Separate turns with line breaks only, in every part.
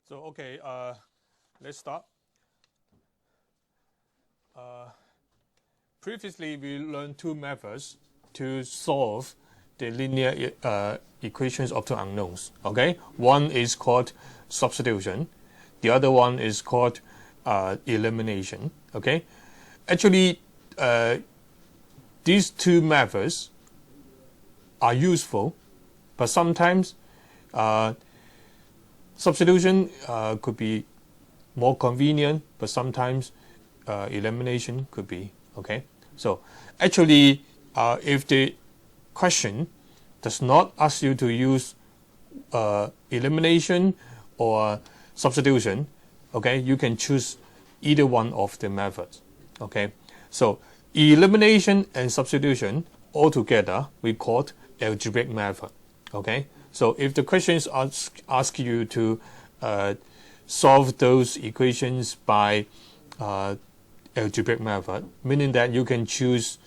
So okay, let's start. Previously, we learned two methods to solve the linear equations of two unknowns. Okay, one is called substitution, the other one is called elimination. Okay, actually, these two methods are useful, but sometimes substitution could be more convenient, but sometimes elimination could be. Okay, so actually, if the question does not ask you to use elimination or substitution, okay, you can choose either one of the methods. Okay, so elimination and substitution altogether we call algebraic method. Okay, so if the questions ask you to solve those equations by algebraic method, meaning that you can choose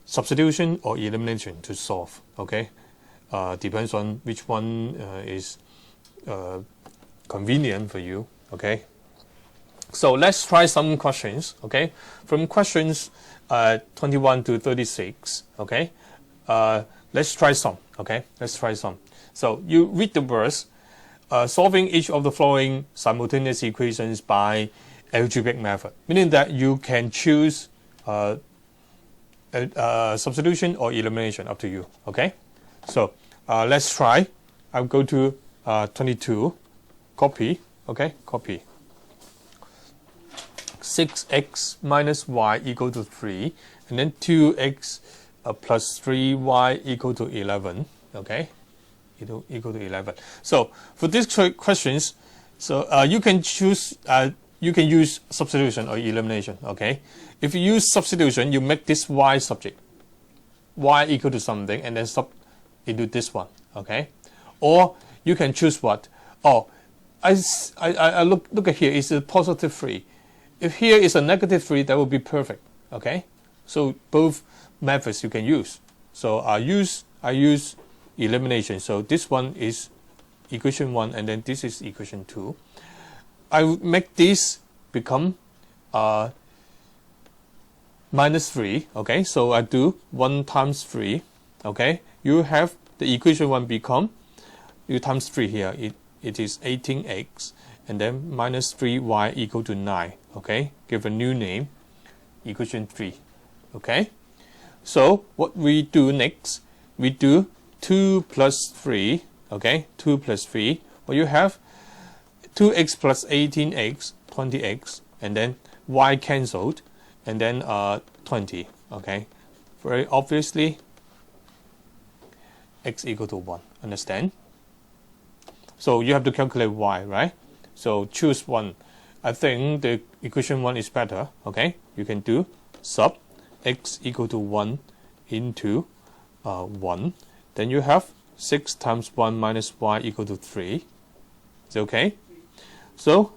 substitution or elimination to solve. Okay, depends on which one is convenient for you. Okay, so let's try some questions. Okay, from questions 21 to 36. Okay, let's try some. Okay, let's try some. So you read the verse, solving each of the following simultaneous equations by algebraic method, meaning that you can choose substitution or elimination, up to you. Okay, so let's try. I'll go to 22, copy. Okay, copy. 6x minus y equal to 3, and then 2x plus 3y equal to 11. Okay, equal to 11. So for these questions, so you can choose. You can use substitution or elimination. Okay, if you use substitution, you make this y subject, y equal to something, and then sub into this one. Okay, or you can choose what? Oh, I look at here. It's a positive 3. If here is a negative 3, that would be perfect. Okay, so both methods you can use. So I use elimination. So this one is equation 1, and then this is equation 2. I would make this become minus 3. Okay, so I do 1 times 3. Okay, you have the equation 1 become, you times 3 here, it is 18x, and then minus 3y equal to 9. Okay, give a new name, equation 3. Okay, so what we do next, we do 2 plus 3. Okay, 2 plus 3. Well, you have 2x plus 18x, 20x, and then y cancelled, and then 20. Okay, very obviously x equal to 1. Understand? So you have to calculate y, right? So choose one. I think the equation 1 is better. Okay, you can do sub x equal to 1 into 1. Then you have 6 times 1 minus y equal to 3. Is it okay? So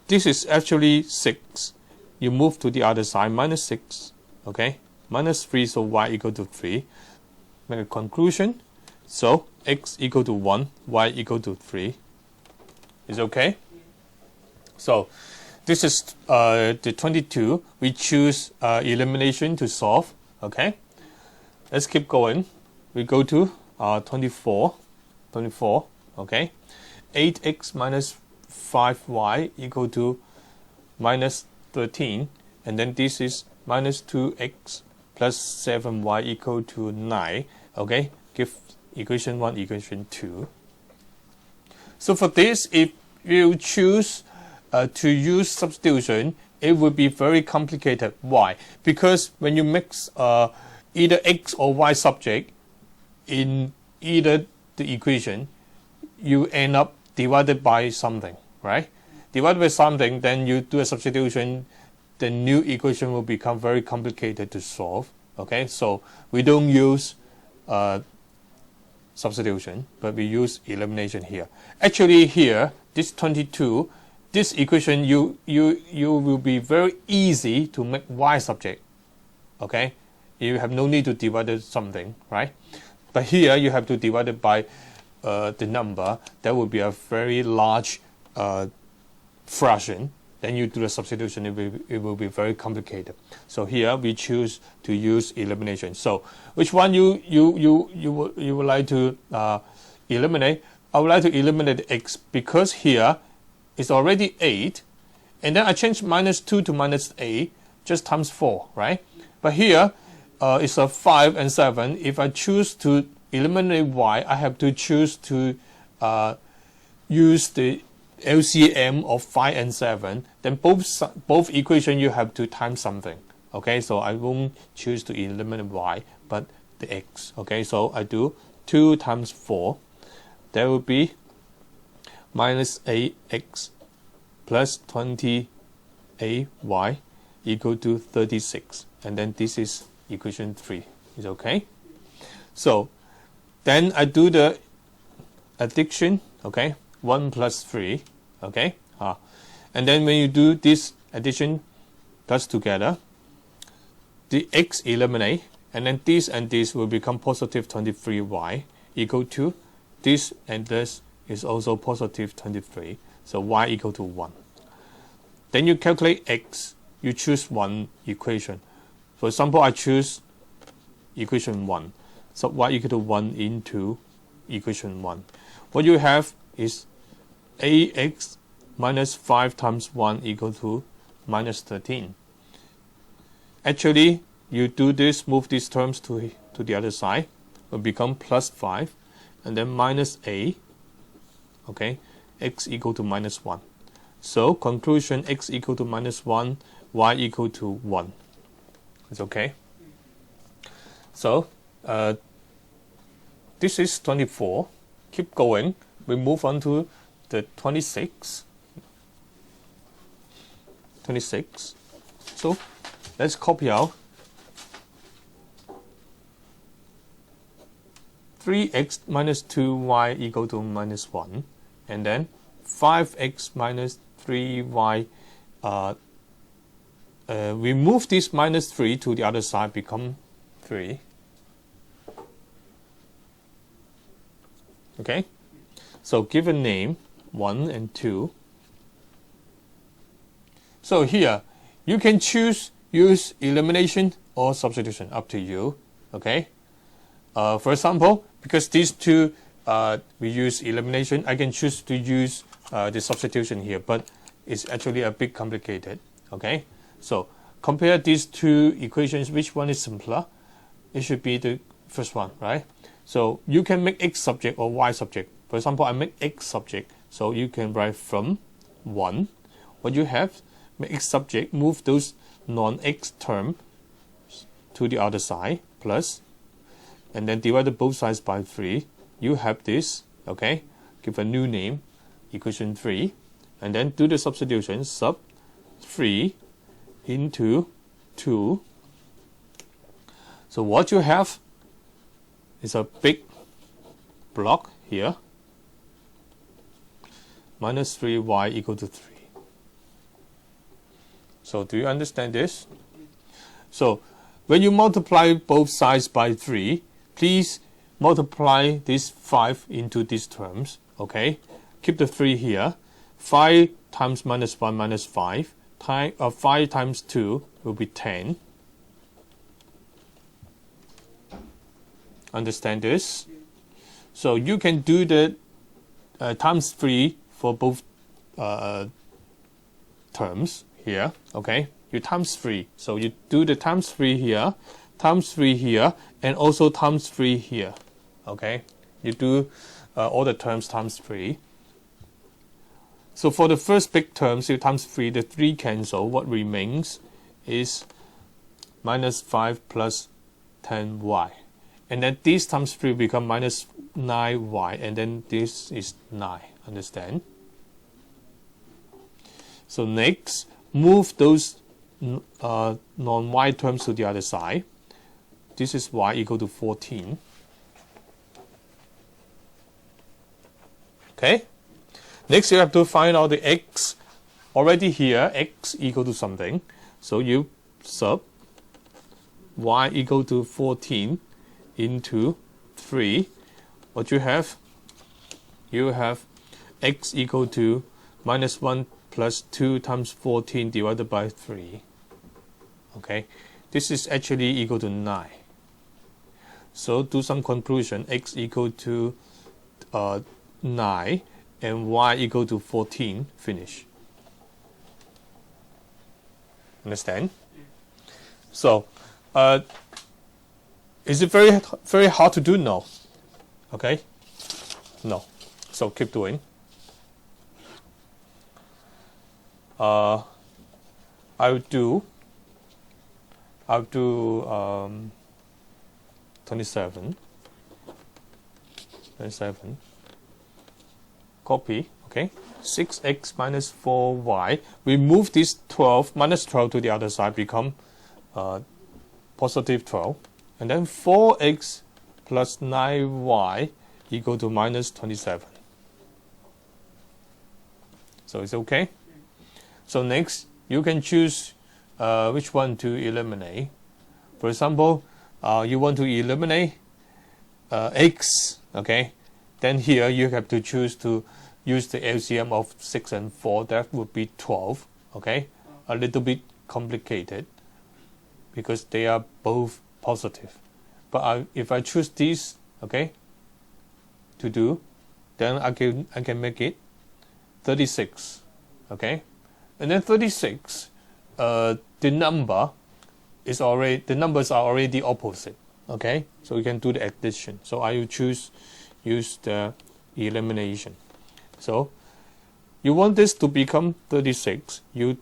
this is actually 6. You move to the other side, minus 6. Okay, minus 3, so y equal to 3. Make a conclusion. So x equal to 1, y equal to 3. Is okay? So this is the 22. We choose elimination to solve. Okay, let's keep going. We go to 24. 24. Okay, 8x minus 5y equal to minus 13, and then this is minus 2x plus 7y equal to 9. Okay, give equation 1, equation 2. So for this, if you choose to use substitution, it would be very complicated. Why? Because when you mix either x or y subject in either the equation, you end up divided by something, right? Divided by something, then you do a substitution, the new equation will become very complicated to solve. Okay, so we don't use substitution, but we use elimination here. Actually here, this 22, this equation, you will be very easy to make y subject. Okay, you have no need to divide something, right? But here you have to divide it by the number, that would be a very large fraction. Then you do the substitution, it will be very complicated. So here we choose to use elimination. So which one you would like to eliminate? I would like to eliminate x, because here it's already 8, and then I change minus 2 to minus 8, just times 4, right? But here it's a 5 and 7. If I choose to eliminate y, I have to choose to use the LCM of 5 and 7. Then both equation you have to times something. Okay, so I won't choose to eliminate y, but the x. Okay, so I do 2 times 4. That will be minus 8x plus 28y equal to 36. And then this is equation 3. Is okay? So then I do the addition. Okay, 1 plus 3. Okay, and then when you do this addition plus together, the x eliminate, and then this and this will become positive 23y equal to this, and this is also positive 23. So y equal to 1. Then you calculate x. You choose one equation. For example, I choose equation 1. So y equal to 1 into equation 1. What you have is ax minus 5 times 1 equal to minus 13. Actually, you do this, move these terms to the other side, will become plus 5, and then minus a, okay, x equal to minus 1. So conclusion, x equal to minus 1, y equal to 1. It's okay. So this is 24. Keep going. We move on to the 26. 26. So let's copy out 3x minus 2y equal to minus 1, and then 5x minus 3y. We move this minus 3 to the other side, become 3. Okay, so give a name 1 and 2. So here you can use elimination or substitution, up to you. Okay, for example, because these two we use elimination, I can choose to use the substitution here, but it's actually a bit complicated. Okay, so compare these two equations. Which one is simpler? It should be the first one, right? So you can make x subject or y subject. For example, I make x subject, so you can write from 1. What you have, make x subject, move those non-x terms to the other side, plus, and then divide both sides by 3. You have this, okay? Give a new name, equation 3, and then do the substitution, sub 3 into 2. So what you have is a big block here, minus 3y equal to 3. So do you understand this? So when you multiply both sides by 3, please multiply this 5 into these terms. Okay, keep the 3 here. 5 times minus 1 minus 5. 5 times 2 will be 10. Understand this? So you can do the times 3 for both terms here. Okay, you times 3. So you do the times 3 here, times 3 here, and also times 3 here. Okay, you do all the terms times 3. So for the first big terms, you times 3, the 3 cancel. What remains is minus 5 plus 10y. And then this times 3 become minus 9y, and then this is 9. Understand? So next, move those non-y terms to the other side. This is y equal to 14. Okay? Next, you have to find out the x. Already here, x equal to something. So you sub y equal to 14 into 3. What you have? you have x equal to minus 1 plus 2 times 14 divided by 3. Okay, this is actually equal to 9. So do some conclusion, x equal to 9 and y equal to 14, finish. Understand? So, is it very hard to do? No. Okay? No. So keep doing. I'll do 27. Copy. Okay. 6x minus 4y. We move this 12 minus 12 to the other side, become positive 12. And then 4x plus 9y equal to minus 27. So it's okay. So next, you can choose which one to eliminate. For example, you want to eliminate x, okay? Then here you have to choose to use the LCM of 6 and 4. That would be 12, okay? A little bit complicated because they are both positive. But if I choose this, okay, to do, then I can make it 36, okay? And then 36, the numbers are already opposite, okay? So you can do the addition. So I will use the elimination. So you want this to become 36. You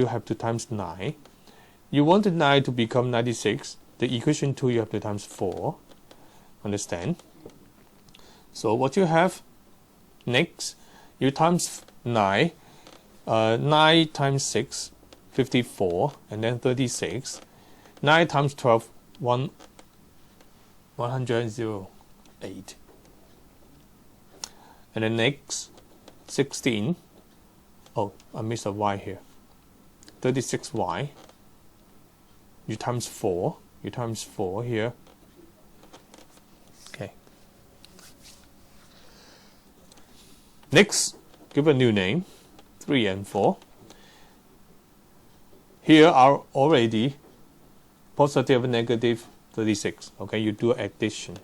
have to times 9. You want the 9 to become 96. The equation 2 you have to times 4. Understand? So what you have next, you times 9. 9 times 6, 54, and then 36. 9 times 12, 108. And then next, 16. Oh, I missed a y here. 36y. You times 4. You times 4 here. Okay. Next, give a new name. 3 and 4. Here are already positive and negative 36. Okay, you do addition.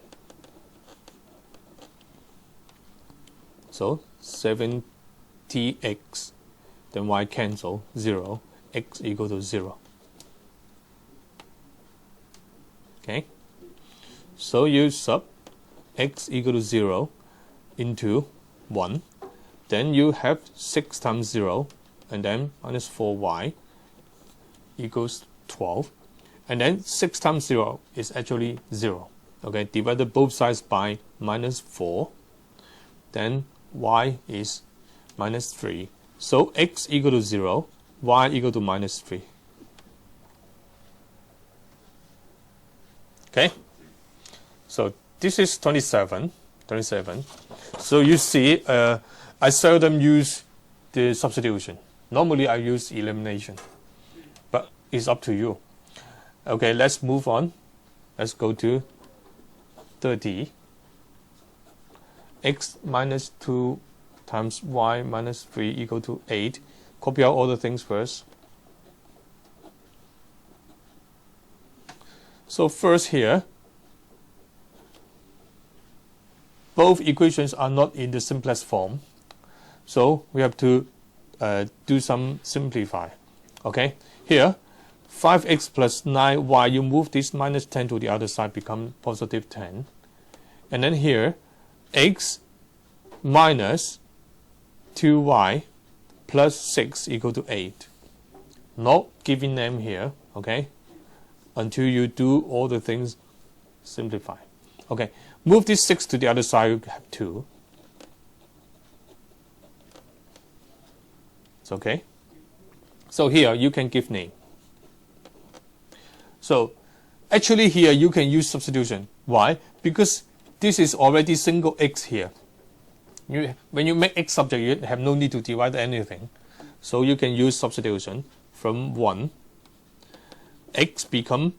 So 70x, then y cancel 0, x equal to 0. Okay, so you sub x equal to 0 into 1. Then you have 6 times 0, and then minus 4y equals 12. And then 6 times 0 is actually 0. Okay, divided both sides by minus 4. Then y is minus 3. So x equal to 0, y equal to minus 3. Okay, so this is 27. So you see, I seldom use the substitution. Normally I use elimination, but it's up to you. Okay, let's move on. Let's go to 30. X minus 2 times y minus 3 equal to 8. Copy out all the things first. So first here, both equations are not in the simplest form. So we have to do some simplify. Okay, here 5x plus 9y, you move this minus 10 to the other side, become positive 10. And then here x minus 2y plus 6 equal to 8. Not giving them here, okay, until you do all the things simplify. Okay, move this 6 to the other side, you have 2. It's okay. So here you can give name. So actually here you can use substitution. Why? Because this is already single x here. When you make x subject, you have no need to divide anything. So you can use substitution from 1. X become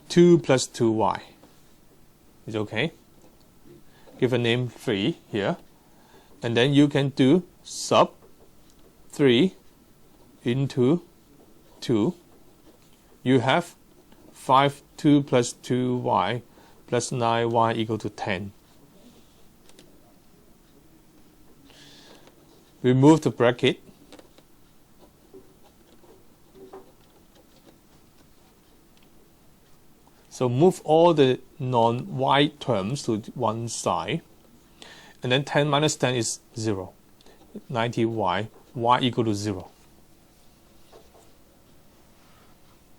2 plus 2y. Is okay. Give a name 3 here. and then you can do sub 3 into 2. You have 5, 2 plus 2y plus 9y equal to 10. Remove the bracket. So move all the non-y terms to one side. And then 10 minus 10 is 0. 90y, y equal to 0.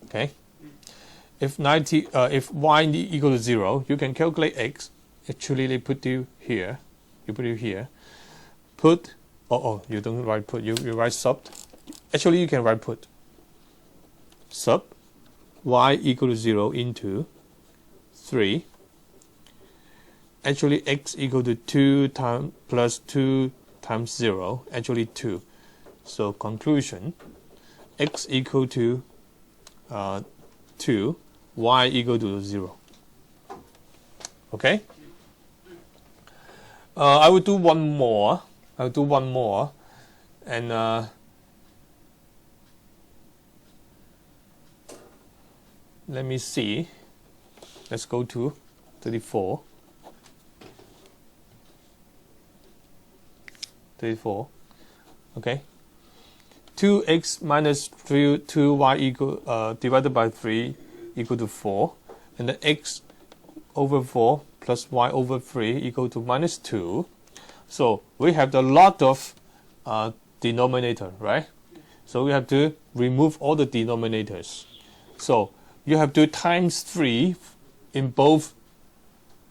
Okay? If y equal to 0, you can calculate x. Actually, they put you here. You put it here. Put, you don't write put, you write sub. Actually, you can write put. Sub y equal to 0 into 3. Actually, x equal to 2 times plus 2 times 0. Actually, 2. So, conclusion, x equal to 2, y equal to 0. Okay? I will do one more. And let me see. Let's go to 34. 34. Okay. 2x minus 2y equal divided by 3 equal to 4, and then x over 4 plus y over 3 equal to minus 2. So we have a lot of denominator, right? So we have to remove all the denominators. So you have to times 3 in both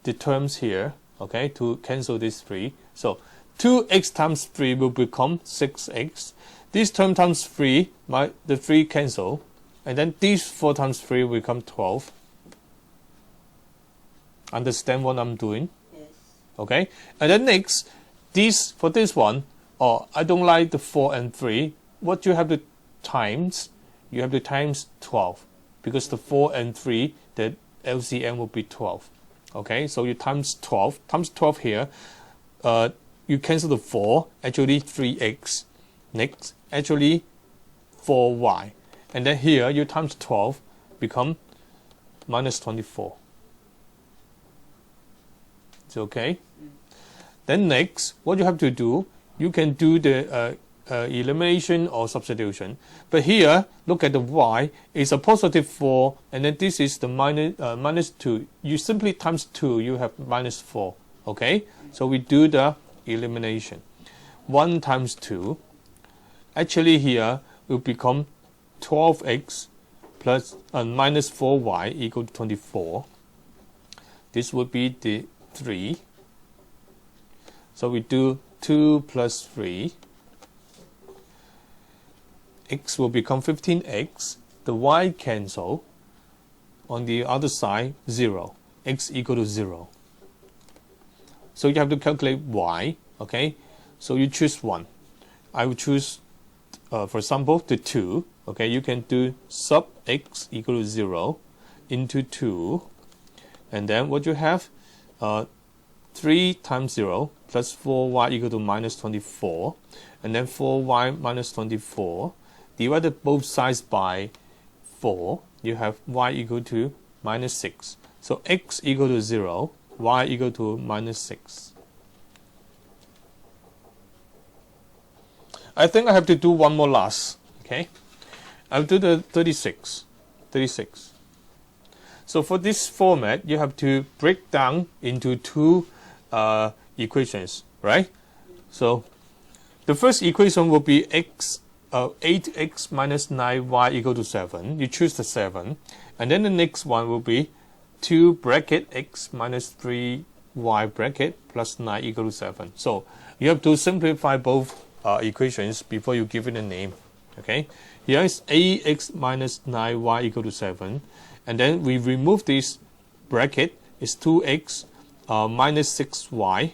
the terms here, okay, to cancel this 3. So 2x times 3 will become 6x. This term times 3, the 3 cancel, and then these 4 times 3 will become 12. Understand what I'm doing?
Yes.
Okay, and then next, for this one, I don't like the 4 and 3. What you have to times? You have to times 12, because the 4 and 3, the LCM will be 12. Okay, so you times 12 here. You cancel the 4, actually 3x. Next, actually 4y. And then here, you times 12, become minus 24. It's okay? Then next, what you have to do, you can do the elimination or substitution. But here, look at the y, it's a positive 4, and then this is the minus 2. You simply times 2, you have minus 4. Okay? So we do the elimination. 1 times 2. Actually here will become 12x plus minus 4y equal to 24. This would be the 3. So we do 2 plus 3. X will become 15x. The y cancel. On the other side, 0. X equal to 0. So you have to calculate y. Okay. So you choose 1. I will choose, for example, the 2. Okay. You can do sub x equal to 0 into 2. And then what you have? 3 times 0 plus 4y equal to minus 24. And then 4y minus 24. Divided both sides by 4. You have y equal to minus 6. So x equal to 0. Y equal to minus 6. I think I have to do one more last. Okay. I'll do the 36. 36. So for this format, you have to break down into two equations, right? So the first equation will be 8x minus 9y equal to 7. You choose the 7. And then the next one will be 2 bracket x minus 3y bracket plus 9 equal to 7. So you have to simplify both equations before you give it a name. Okay. Here is ax minus 9y equal to 7. And then we remove this bracket. It's 2x minus 6y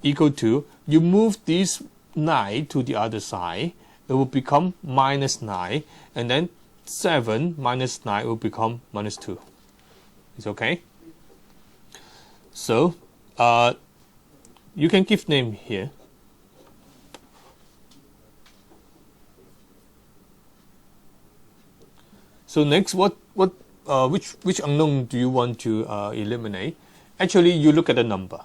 equal to, you move this 9 to the other side, it will become minus 9, and then 7 minus 9 will become minus 2. It's okay? So, you can give name here. So next, which unknown do you want to eliminate? Actually, you look at the number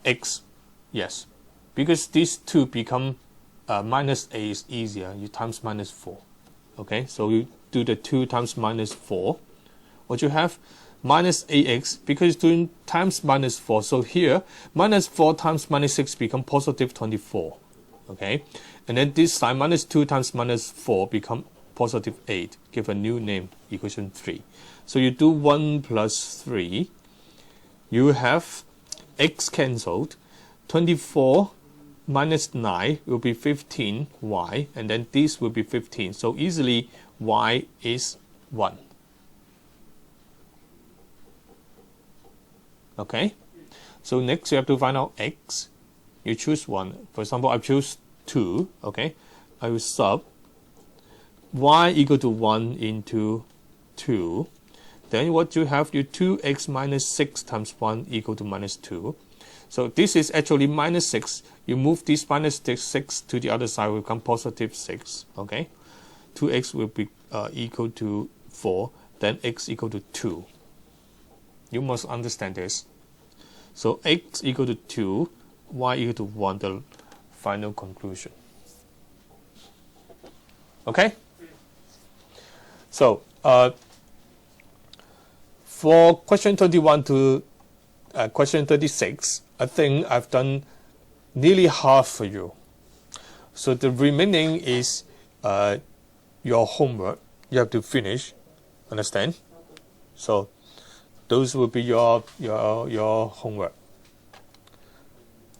x. Yes, because these two become minus a is easier. You times minus 4. Okay, so you do the 2 times minus 4. What you have? Minus ax, because it's doing times minus 4. So here, minus 4 times minus 6 become positive 24. Okay, and then this time minus 2 times minus 4 become positive 8. Give a new name, equation 3. So you do 1 plus 3. You have x cancelled. 24 minus 9 will be 15y, and then this will be 15. So easily y is 1. Okay, so next you have to find out x. You choose 1. For example, I choose 2. Okay, I will sub y equal to 1 into 2. Then what you have, you 2x minus 6 times 1 equal to minus 2. So this is actually minus 6. You move this minus 6 to the other side, will become positive 6. Okay, 2x will be equal to 4. Then x equal to 2. You must understand this. So x equal to 2, y equal to 1, the final conclusion. Okay? So for question 21 to question 36, I think I've done nearly half for you. So the remaining is your homework. You have to finish. Understand? So those will be your homework.